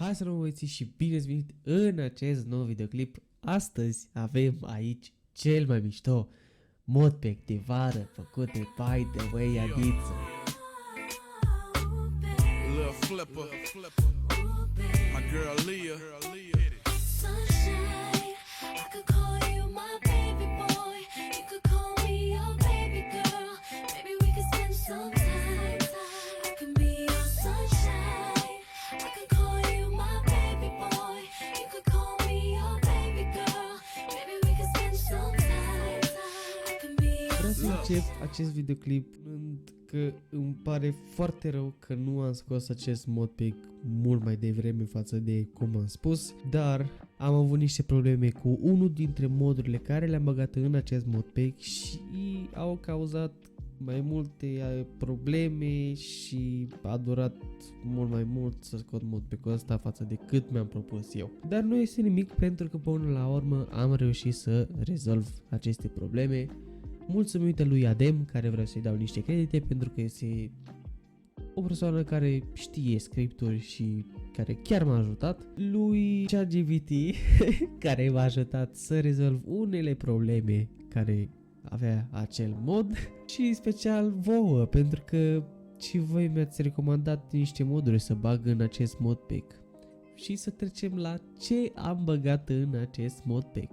Hai să luăm și bine ați venit în acest nou videoclip. Astăzi avem aici cel mai mișto modpack de vară făcute by the way Adiță. Lil Flipper, my girl Leah. Sunshine, I could call you my baby boy. You could call me your baby girl. Maybe we could spend some time. I can be your sunshine. I could call you my baby boy. You could call me your baby girl. Maybe we could spend some time. I can be your Vreau să încep acest videoclip că îmi pare foarte rău că nu am scos acest modpack mult mai devreme față de cum am spus, dar am avut niște probleme cu unul dintre modurile care le-am băgat în acest modpack și au cauzat mai multe probleme și a durat mult mai mult să scot modpack-ul ăsta față de cât mi-am propus eu. Dar nu este nimic pentru că până la urmă am reușit să rezolv aceste probleme. Mulțumită lui Adem, care vreau să-i dau niște credite pentru că este o persoană care știe scripturi și care chiar m-a ajutat. Lui ChatGPT, care m-a ajutat să rezolv unele probleme care avea acel mod și în special vouă, pentru că și voi mi-ați recomandat niște moduri să bag în acest modpack. Și să trecem la ce am băgat în acest modpack.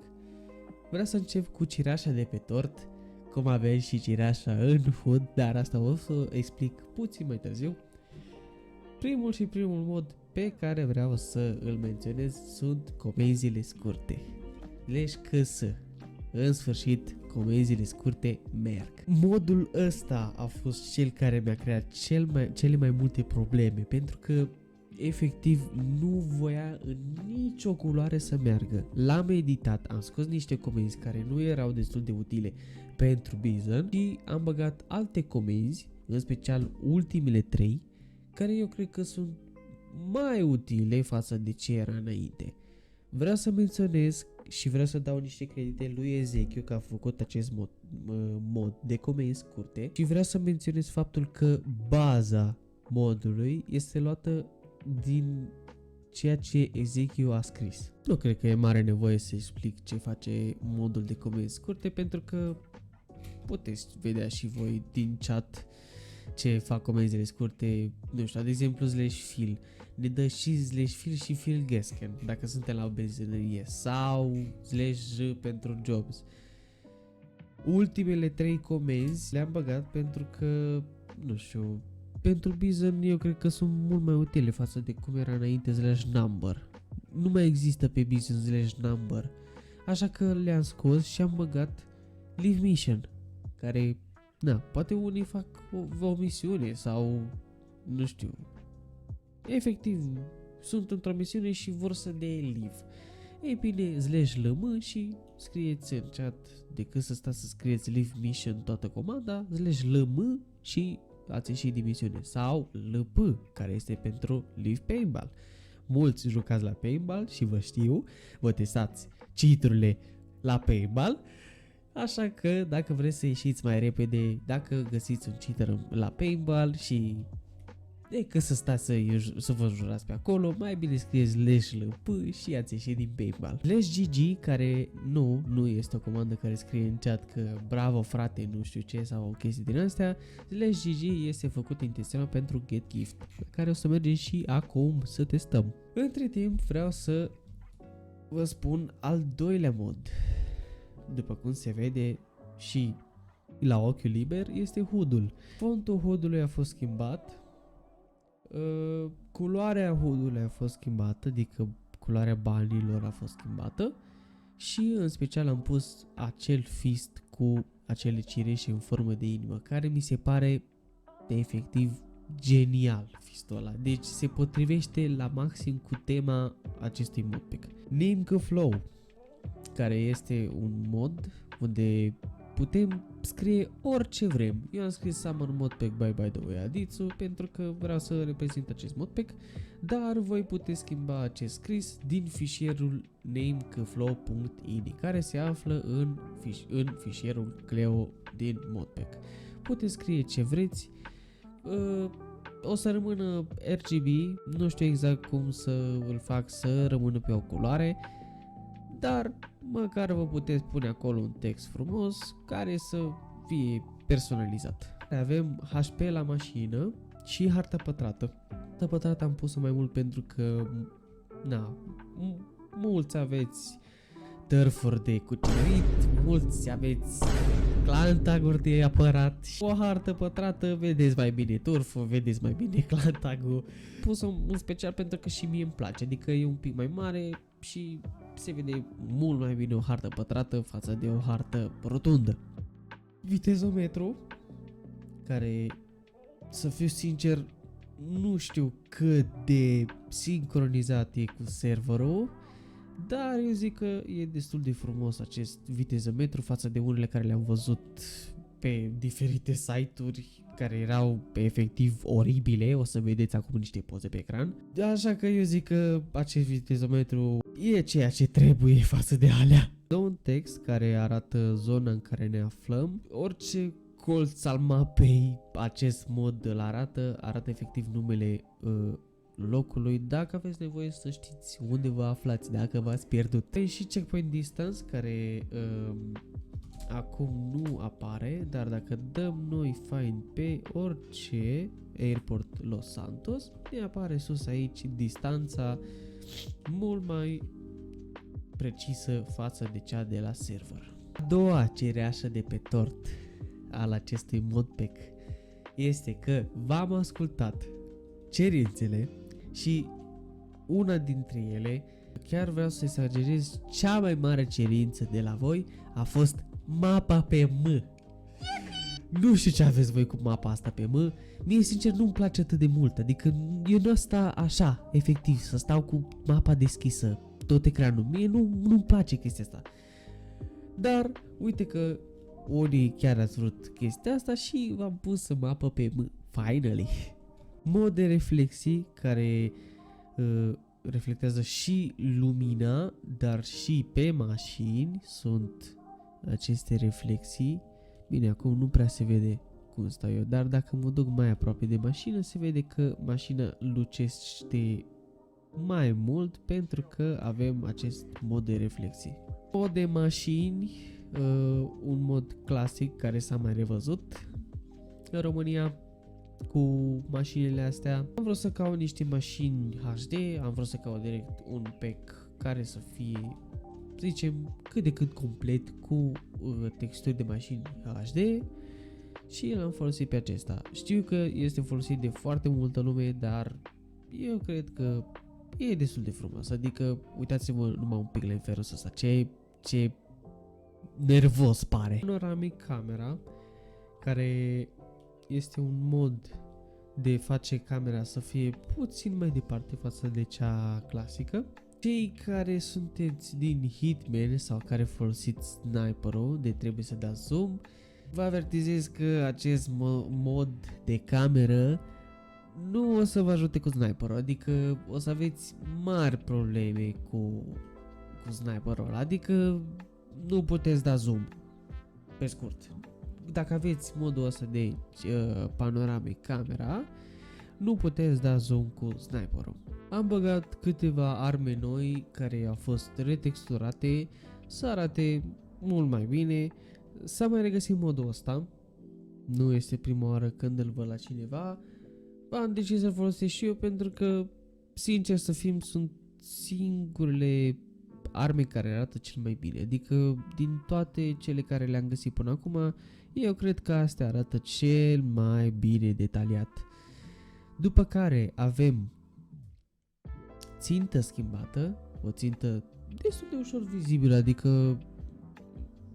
Vreau să încep cu cireașa de pe tort, cum avem și cireașa în HUD, dar asta o să explic puțin mai târziu. Primul mod pe care vreau să îl menționez sunt comenzile scurte. În sfârșit, comenzile scurte merg. Modul ăsta a fost cel care mi-a creat cele mai multe probleme, pentru că efectiv nu voia în nicio culoare să meargă. L-am editat, am scos niște comenzi care nu erau destul de utile pentru Bison și am băgat alte comenzi, în special ultimele 3, care eu cred că sunt mai utile față de ce era înainte. Vreau să menționez și vreau să dau niște credite lui Ezechiel că a făcut acest mod de comenzi scurte și vreau să menționez faptul că baza modului este luată din ceea ce Ezechiel a scris. Nu cred că e mare nevoie să explic ce face modul de comenzi scurte, pentru că puteți vedea și voi din chat ce fac comenzile scurte. Nu știu, de exemplu /fill ne dă și /fill și fill Gasken dacă suntem la o benzinărie, sau /j pentru jobs. Ultimele 3 comenzi le-am băgat pentru că, nu știu, pentru Bison eu cred că sunt mult mai utile față de cum era înainte /number. Nu mai există pe Bison /number, așa că le-am scos și am băgat Live Mission, care, poate unii fac o misiune sau, nu știu, efectiv sunt într-o misiune și vor să dea live. Ei bine, /lm și scrieți în chat, decât să stați să scrieți Live Mission toată comanda, /lm și ați ieșit din misiune, sau LP, care este pentru Live Paintball. Mulți jucați la Paintball și vă știu, vă testați cheat-urile la Paintball, așa că dacă vreți să ieșiți mai repede, dacă găsiți un cheater la Paintball și decât să stați să vă jurați pe acolo, mai bine scrieți /lp și ați ieșit din Paintball. /gg, care nu este o comandă care scrie în chat că bravo frate, nu știu ce, sau o chestie din astea. /gg este făcut intențional pentru Get Gift, pe care o să mergem și acum să testăm. Între timp vreau să vă spun al doilea mod. După cum se vede și la ochiul liber, este HUD-ul. Fontul HUD-ului a fost schimbat, culoarea HUD-ului a fost schimbată, adică culoarea banilor a fost schimbată și în special am pus acel fist cu acele cireșe în formă de inimă, care mi se pare efectiv genial fistul ăla. Deci se potrivește la maxim cu tema acestui modpack. Namecaflow, care este un mod unde putem scrie orice vrem. Eu am scris Summer Modpack by the way Adițu pentru că vreau să reprezint acest modpack, dar voi puteți schimba acest scris din fișierul namecaflow.ini, care se află în fișierul Cleo din modpack. Puteți scrie ce vreți. O să rămână RGB, nu știu exact cum să îl fac să rămână pe o culoare, dar măcar vă puteți pune acolo un text frumos care să fie personalizat. Avem HP la mașină și harta pătrată. Harta pătrată am pus-o mai mult pentru că, mulți aveți tărfuri de cucerit, mulți aveți clantaguri de apărat. O hartă pătrată, vedeți mai bine turful, vedeți mai bine clantagul. Pus-o în special pentru că și mie îmi place, adică e un pic mai mare și se vede mult mai bine o hartă pătrată față de o hartă rotundă. Vitezometru, care, să fiu sincer, nu știu cât de sincronizat e cu serverul, dar eu zic că e destul de frumos acest vitezometru față de unele care le-am văzut pe diferite site-uri care erau efectiv oribile. O să vedeți acum niște poze pe ecran. Așa că eu zic că acest vitezometru e ceea ce trebuie față de alea. Dă un text care arată zona în care ne aflăm. Orice colț al mapei acest mod îl arată efectiv numele locului, dacă aveți nevoie să știți unde vă aflați, dacă v-ați pierdut. E și checkpoint distance, care acum nu apare, dar dacă dăm noi find pe orice airport Los Santos, ne apare sus aici distanța mult mai precisă față de cea de la server. A doua cereașă de pe tort al acestui modpack este că v-am ascultat cerințele și una dintre ele, chiar vreau să exagerez, cea mai mare cerință de la voi a fost mapa pe M. Nu știu ce aveți voi cu mapa asta pe M, mie sincer nu-mi place atât de mult, adică eu nu sta așa, efectiv, să stau cu mapa deschisă, tot ecranul, mie nu-mi place chestia asta. Dar uite că unii chiar ați vrut chestia asta și v-am pus mapa pe M, finally. Mod de reflexii care reflectează și lumina, dar și pe mașini sunt aceste reflexii. Bine, acum nu prea se vede cum stau eu, dar dacă mă duc mai aproape de mașină, se vede că mașina lucește mai mult pentru că avem acest mod de reflexii. Mod de mașini, un mod clasic care s-a mai revăzut în România cu mașinile astea. Am vrut să caut niște mașini HD, am vrut să caut direct un pack care să fie, să zicem, cât de cât complet cu texturi de mașini HD și l-am folosit pe acesta. Știu că este folosit de foarte multă lume, dar eu cred că e destul de frumos. Adică, uitați-vă numai un pic la inferus ăsta, ce nervos pare. Panoramic camera, care este un mod de face camera să fie puțin mai departe față de cea clasică. Cei care sunteți din Hitman sau care folosiți sniperul de trebuie să dați zoom, vă avertizez că acest mod de cameră nu o să vă ajute cu sniperul, adică o să aveți mari probleme cu sniperul ăla, adică nu puteți da zoom, pe scurt. Dacă aveți modul ăsta de panoramic camera, nu puteți da zoom cu sniperul. Am băgat câteva arme noi care au fost retexturate să arate mult mai bine. S-a mai regăsit modul ăsta, nu este prima oară când îl văd la cineva. Am decis să-l folosesc și eu pentru că, sincer să fim, sunt singurele arme care arată cel mai bine. Adică din toate cele care le-am găsit până acum, eu cred că astea arată cel mai bine detaliat. După care avem țintă schimbată, o țintă destul de ușor vizibilă, adică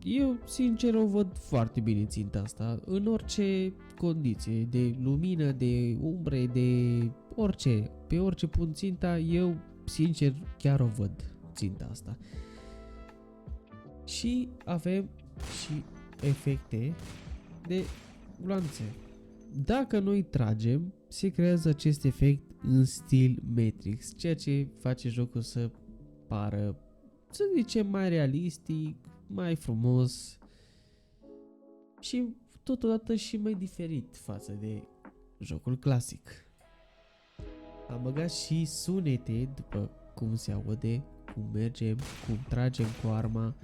eu sincer o văd foarte bine ținta asta în orice condiție, de lumină, de umbre, de orice, pe orice pun ținta, eu sincer chiar o văd ținta asta. Și avem și efecte de gloanțe. Dacă noi tragem, se creează acest efect în stil Matrix, ceea ce face jocul să pară, să zicem, mai realistic, mai frumos și totodată și mai diferit față de jocul clasic. Am băgat și sunete, după cum se aude, cum mergem, cum tragem cu arma.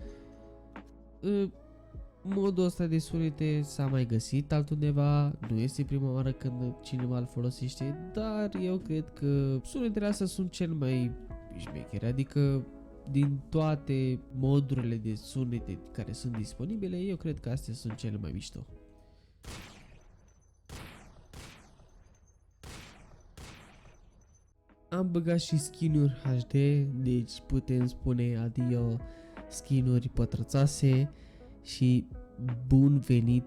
Modul ăsta de sunete s-a mai găsit altundeva, nu este prima oară când cineva îl folosește, dar eu cred că sunetele astea sunt cel mai șmechere, adică din toate modurile de sunete care sunt disponibile, eu cred că astea sunt cele mai mișto. Am băgat și skin-uri HD, deci putem spune adio skin-uri pătrățase și bun venit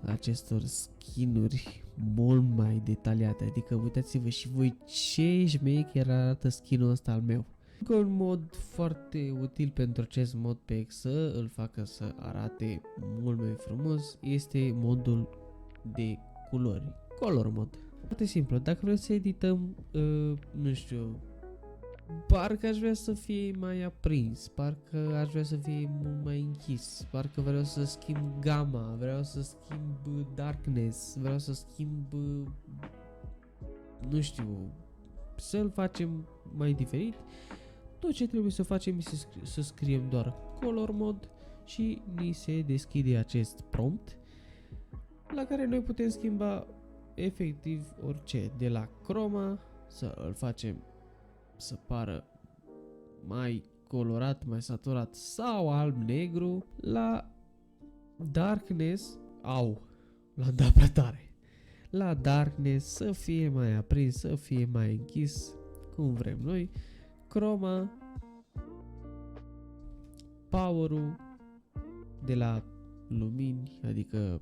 acestor skin-uri mult mai detaliate, adică uitați-vă și voi ce șmecher arată skin-ul ăsta al meu. Un mod foarte util pentru acest modpack să îl facă să arate mult mai frumos este modul de culori, color mod. Foarte simplu, dacă vrem să edităm, nu știu, parcă aș vrea să fie mai aprins, parcă aș vrea să fie mult mai închis, parcă vreau să schimb gama, vreau să schimb darkness, vreau să schimb, nu știu, să-l facem mai diferit. Tot ce trebuie să facem este să scriem doar color mod și ni se deschide acest prompt la care noi putem schimba efectiv orice, de la chroma să îl facem să pară mai colorat, mai saturat sau alb-negru, la darkness, l-am dat prea tare, la darkness să fie mai aprins, să fie mai închis, cum vrem noi, chroma, power-ul de la lumini, adică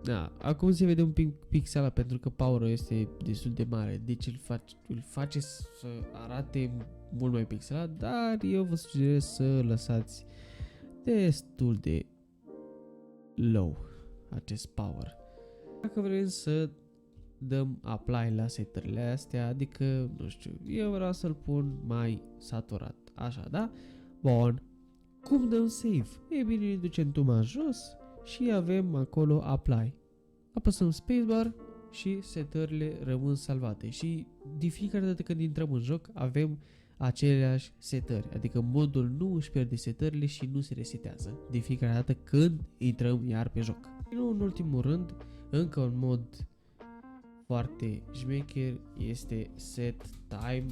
da, acum se vede un pic pixelat pentru că power-ul este destul de mare, deci îl face să arate mult mai pixelat, dar eu vă sugerez să lăsați destul de low acest power. Dacă vrem să dăm apply la setările astea, adică, nu știu, eu vreau să-l pun mai saturat, așa, da? Bun. Cum dăm save? E bine, ne ducem tu mai jos și avem acolo apply. Apăsăm spacebar și setările rămân salvate și de fiecare dată când intrăm în joc avem aceleași setări, adică modul nu își pierde setările și nu se resetează de fiecare dată când intrăm iar pe joc. Nu în ultimul rând, încă un mod foarte șmecher este set time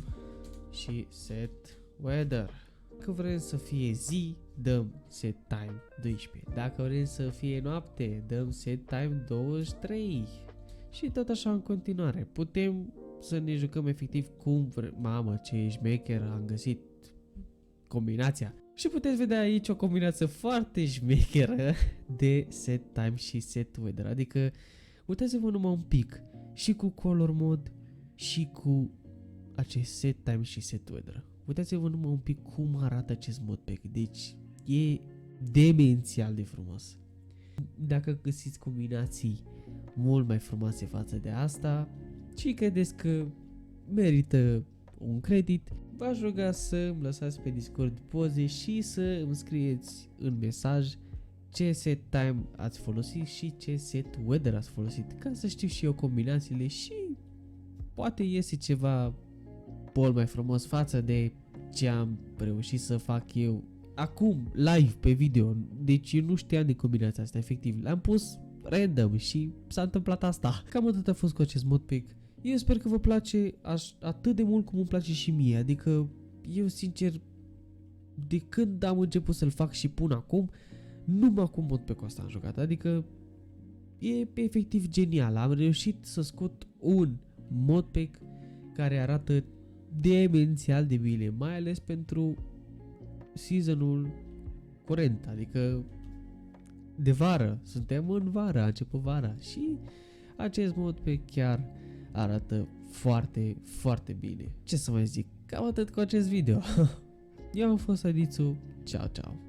și set weather. Dacă vrem să fie zi, dăm set time 12. Dacă vrem să fie noapte, dăm set time 23. Și tot așa în continuare. Putem să ne jucăm efectiv cum vrem. Mamă, ce șmecher, am găsit combinația. Și puteți vedea aici o combinație foarte șmecheră de set time și set weather. Adică, uitați-vă numai un pic. Și cu color mod și cu acest set time și set weather. Uitați-vă numai un pic cum arată acest modpack. Deci e demențial de frumos. Dacă găsiți combinații mult mai frumoase față de asta și credeți că merită un credit, v-aș ruga să îmi lăsați pe Discord poze și să îmi scrieți în mesaj ce set time ați folosit și ce set weather ați folosit, ca să știu și eu combinațiile și poate iese ceva mult mai frumos față de ce am reușit să fac eu acum, live, pe video. Deci eu nu știam de combinația asta, efectiv. L-am pus random și s-a întâmplat asta. Cam atât a fost cu acest modpack. Eu sper că vă place atât de mult cum îmi place și mie. Adică eu sincer, de când am început să-l fac și pun acum, numai cu modpack-ul ăsta am jucat. Adică e efectiv genial. Am reușit să scot un modpack care arată demențial de bine, mai ales pentru seasonul curent, adică de vară, suntem în vară, a început vara și acest modpack chiar arată foarte, foarte bine. Ce să mai zic, cam atât cu acest video. Eu am fost Adițu, ciao, ciao.